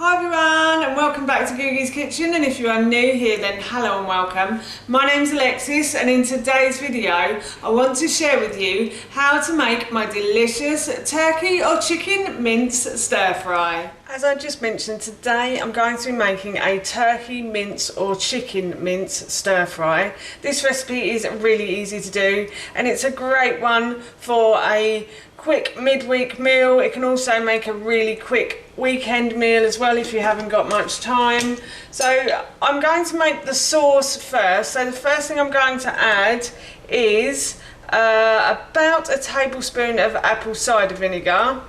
Hi everyone and welcome back to Googie's Kitchen, and if you are new here then hello and welcome. My name's Alexis and in today's video I want to share with you how to make my delicious turkey or chicken mince stir fry. As I just mentioned, today I'm going to be making a turkey mince or chicken mince stir fry. This recipe is really easy to do and it's a great one for a quick midweek meal. It can also make a really quick weekend meal as well if you haven't got much time. So I'm going to make the sauce first. So the first thing I'm going to add is about a tablespoon of apple cider vinegar.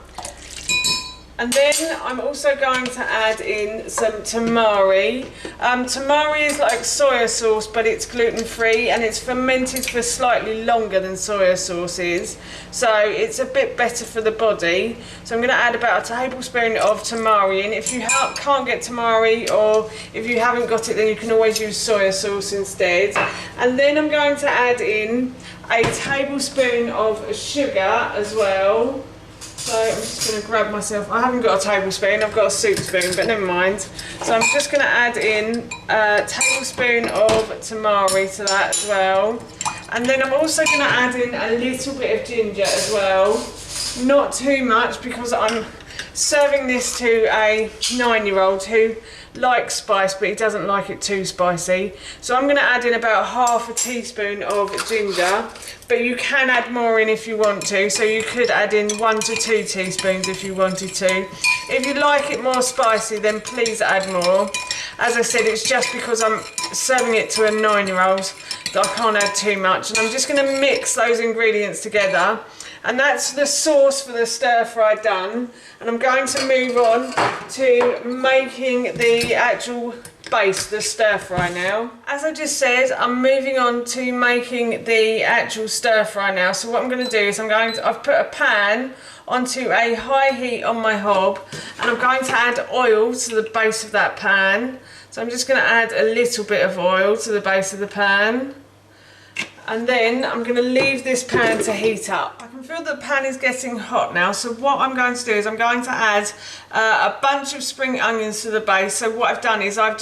And then I'm also going to add in some tamari. Tamari is like soya sauce, but it's gluten-free and it's fermented for slightly longer than soya sauce is. So it's a bit better for the body. So I'm going to add about a tablespoon of tamari in. If you can't get tamari, or if you haven't got it, then you can always use soya sauce instead. And then I'm going to add in a tablespoon of sugar as well. So I'm just going to grab myself, I haven't got a tablespoon, I've got a soup spoon, but never mind. So I'm just going to add in a tablespoon of tamari to that as well. And then I'm also going to add in a little bit of ginger as well. Not too much because I'm serving this to a 9-year-old who likes spice but he doesn't like it too spicy. So I'm going to add in about half a teaspoon of ginger, but you can add more in if you want to. So you could add in 1 to 2 teaspoons if you wanted to. If you like it more spicy, then please add more. As I said, it's just because I'm serving it to a 9-year-old that I can't add too much. And I'm just going to mix those ingredients together. And that's the sauce for the stir fry done. And I'm going to move on to making the actual base, the stir fry now. As I just said, I'm moving on to making the actual stir fry now. So what I'm going to do is I've put a pan onto a high heat on my hob, and I'm going to add oil to the base of that pan. So I'm just going to add a little bit of oil to the base of the pan. And then I'm going to leave this pan to heat up. I can feel the pan is getting hot now, so what I'm going to do is I'm going to add a bunch of spring onions to the base. So what I've done is I've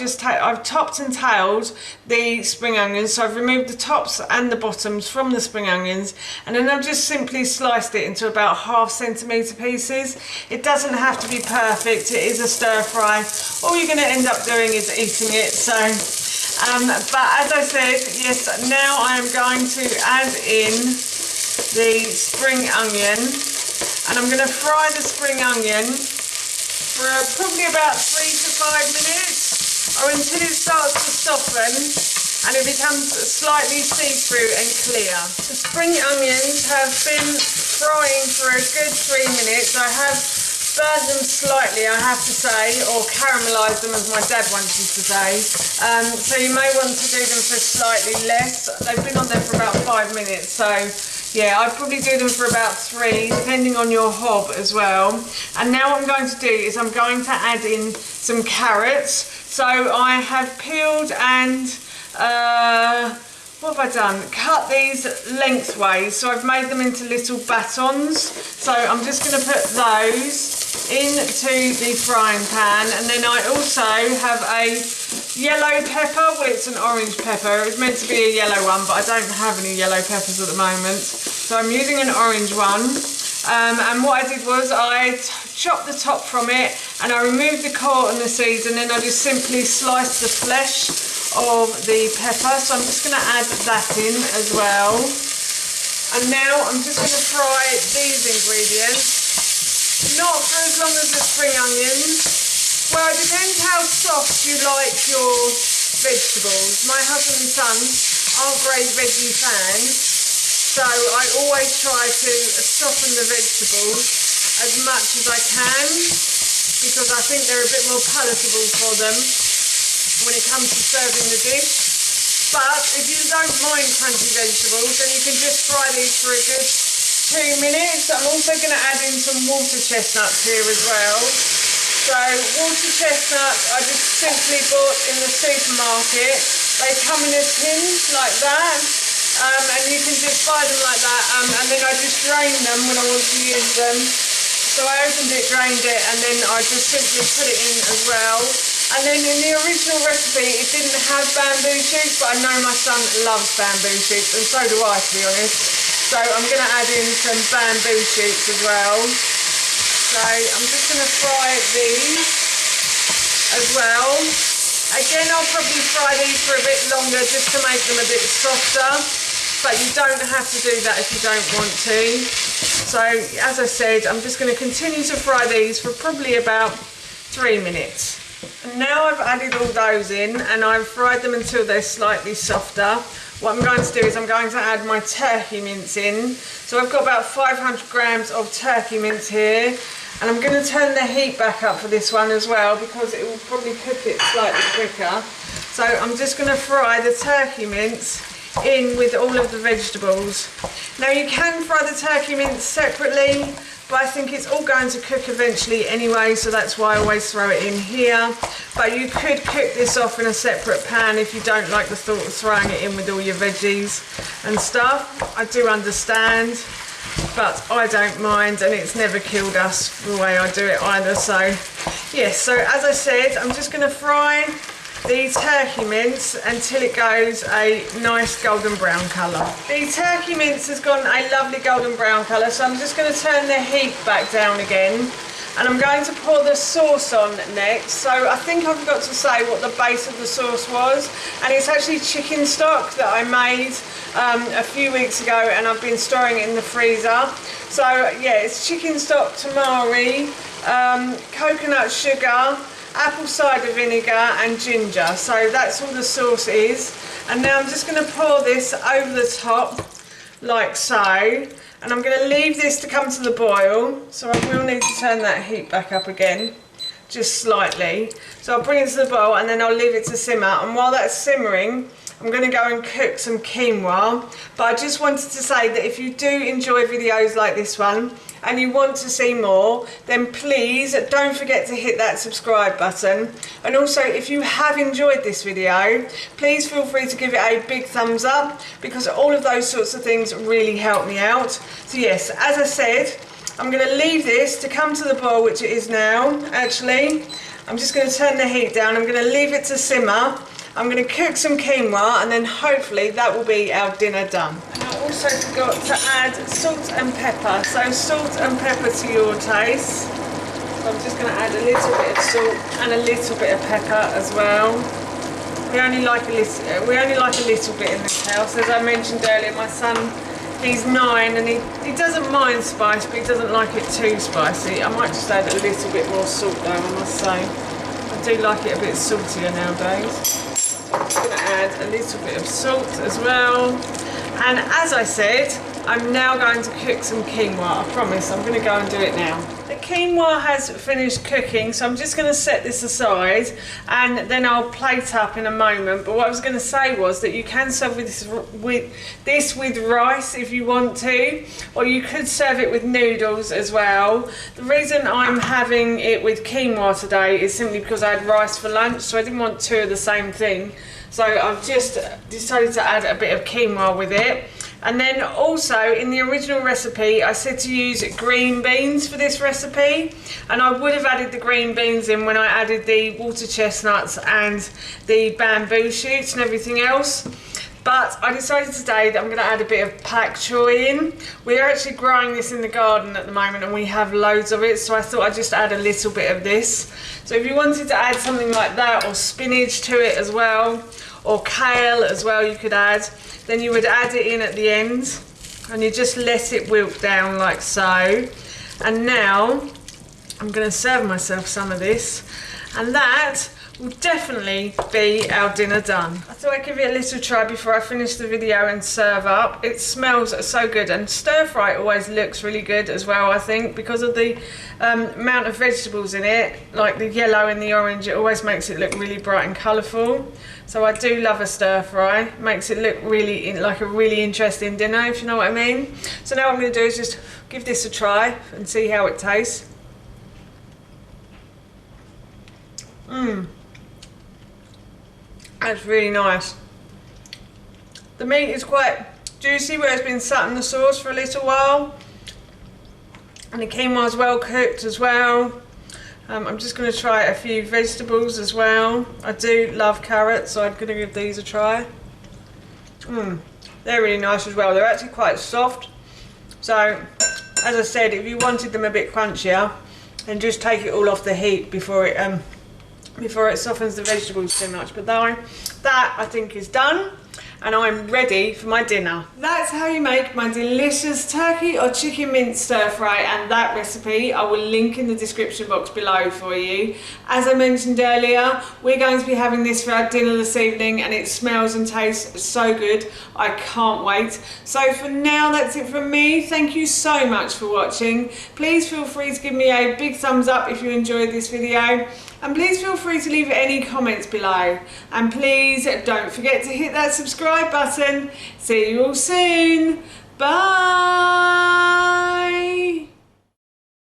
topped and tailed the spring onions, so I've removed the tops and the bottoms from the spring onions, and then I've just simply sliced it into about 1/2 centimetre pieces. It doesn't have to be perfect, it is a stir fry. All you're going to end up doing is eating it. But as I said, yes, now I am going to add in the spring onion, and I'm going to fry the spring onion for probably about 3 to 5 minutes, or until it starts to soften and it becomes slightly see-through and clear. The spring onions have been frying for a good 3 minutes. I have burned them slightly, I have to say, or caramelised them as my dad once used to say. So you may want to do them for slightly less. They've been on there for about 5 minutes, so yeah, I'd probably do them for about 3, depending on your hob as well. And now what I'm going to do is I'm going to add in some carrots. So I have peeled and what have I done? Cut these lengthways, so I've made them into little batons. So I'm just going to put those into the frying pan, and then I also have a yellow pepper. Well, it's an orange pepper. It was meant to be a yellow one, but I don't have any yellow peppers at the moment, so I'm using an orange one. And what I did was I chopped the top from it, and I removed the core and the seeds, and then I just simply sliced the flesh of the pepper. So I'm just going to add that in as well. And now I'm just going to fry these ingredients. Not for as long as the spring onions. Well, it depends how soft you like your vegetables. My husband and son aren't great veggie fans, so I always try to soften the vegetables as much as I can, because I think they're a bit more palatable for them when it comes to serving the dish. But if you don't mind crunchy vegetables, then you can just fry these for a good 2 minutes. I'm also going to add in some water chestnuts here as well. So water chestnuts I just simply bought in the supermarket. They come in a tin like that, and you can just buy them like that, and then I just drain them when I want to use them. So I opened it, drained it, and then I just simply put it in as well. And then in the original recipe, it didn't have bamboo shoots, but I know my son loves bamboo shoots, and so do I, to be honest. So I'm going to add in some bamboo shoots as well. So I'm just going to fry these as well. Again, I'll probably fry these for a bit longer just to make them a bit softer, but you don't have to do that if you don't want to. So as I said, I'm just going to continue to fry these for probably about 3 minutes. And now I've added all those in and I've fried them until they're slightly softer. What I'm going to do is I'm going to add my turkey mince in. So I've got about 500 grams of turkey mince here. And I'm going to turn the heat back up for this one as well because it will probably cook it slightly quicker. So I'm just going to fry the turkey mince in with all of the vegetables. Now you can fry the turkey mince separately, but I think it's all going to cook eventually anyway, so that's why I always throw it in here. But you could cook this off in a separate pan if you don't like the thought of throwing it in with all your veggies and stuff. I do understand, but I don't mind, and it's never killed us the way I do it either. So yes, so as I said, I'm just going to fry the turkey mince until it goes a nice golden brown colour. The turkey mince has gone a lovely golden brown colour, so I'm just going to turn the heat back down again, and I'm going to pour the sauce on next. So I think I forgot to say what the base of the sauce was, and it's actually chicken stock that I made a few weeks ago, and I've been storing it in the freezer. So yeah, it's chicken stock, tamari, coconut sugar, apple cider vinegar and ginger. So that's all the sauce is. And now I'm just going to pour this over the top like so, and I'm going to leave this to come to the boil. So I will need to turn that heat back up again just slightly. So I'll bring it to the boil and then I'll leave it to simmer, and while that's simmering I'm going to go and cook some quinoa. But I just wanted to say that if you do enjoy videos like this one and you want to see more, then please don't forget to hit that subscribe button. And also, if you have enjoyed this video, please feel free to give it a big thumbs up, because all of those sorts of things really help me out. So yes, as I said, I'm going to leave this to come to the boil, which it is now. Actually, I'm just going to turn the heat down. I'm going to leave it to simmer. I'm going to cook some quinoa, and then hopefully that will be our dinner done. And I also forgot to add salt and pepper. So salt and pepper to your taste. So I'm just going to add a little bit of salt and a little bit of pepper as well. We only like a little bit in this house. As I mentioned earlier, my son, he's 9 and he doesn't mind spice, but he doesn't like it too spicy. I might just add a little bit more salt though, I must say. I do like it a bit saltier nowadays. I'm just going to add a little bit of salt as well. And as I said, I'm now going to cook some quinoa. I promise, I'm going to go and do it now. The quinoa has finished cooking, so I'm just going to set this aside and then I'll plate up in a moment. But what I was going to say was that you can serve this with rice if you want to, or you could serve it with noodles as well. The reason I'm having it with quinoa today is simply because I had rice for lunch, so I didn't want two of the same thing. So I've just decided to add a bit of quinoa with it. And then also in the original recipe I said to use green beans for this recipe, and I would have added the green beans in when I added the water chestnuts and the bamboo shoots and everything else. But I decided today that I'm going to add a bit of pak choy in. We're actually growing this in the garden at the moment and we have loads of it, so I thought I'd just add a little bit of this. So if you wanted to add something like that, or spinach to it as well, or kale as well you could add, then you would add it in at the end and you just let it wilt down like so. And now I'm going to serve myself some of this, and that will definitely be our dinner done. I thought I'd give it a little try before I finish the video and serve up. It smells so good, and stir fry always looks really good as well, I think, because of the amount of vegetables in it, like the yellow and the orange. It always makes it look really bright and colourful. So I do love a stir fry. It makes it look really like a really interesting dinner, if you know what I mean. So now what I'm going to do is just give this a try and see how it tastes. That's really nice. The meat is quite juicy where it's been sat in the sauce for a little while, And the quinoa's well cooked as well. I'm just going to try a few vegetables as well. I do love carrots, so I'm going to give these a try. They're really nice as well. They're actually quite soft. So, as I said, if you wanted them a bit crunchier, then just take it all off the heat before it softens the vegetables too much. But that I think is done. And I'm ready for my dinner. That's how you make my delicious turkey or chicken mince stir fry, and that recipe I will link in the description box below for you. As I mentioned earlier, we're going to be having this for our dinner this evening, and it smells and tastes so good. I can't wait. So for now, that's it from me. Thank you so much for watching. Please feel free to give me a big thumbs up if you enjoyed this video. And please feel free to leave any comments below. And please don't forget to hit that subscribe button. See you all soon. Bye.